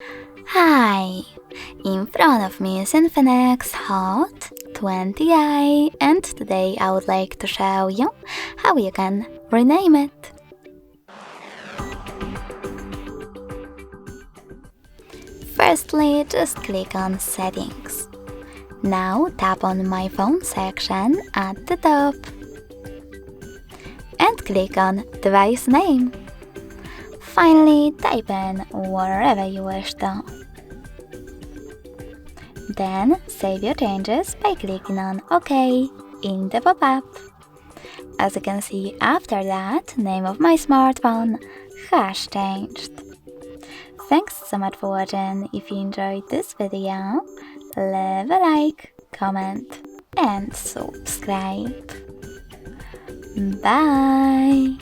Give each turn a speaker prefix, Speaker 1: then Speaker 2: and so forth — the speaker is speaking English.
Speaker 1: Hi! In front of me is INFINIX Hot 20i, and today I would like to show you how you can rename it. Firstly, just click on Settings. Now tap on My Phone section at the top and click on Device Name. Finally, type in wherever you wish to. Then save your changes by clicking on OK in the pop-up. As you can see, after that, name of my smartphone has changed. Thanks so much for watching. If you enjoyed this video, leave a like, comment and subscribe. Bye!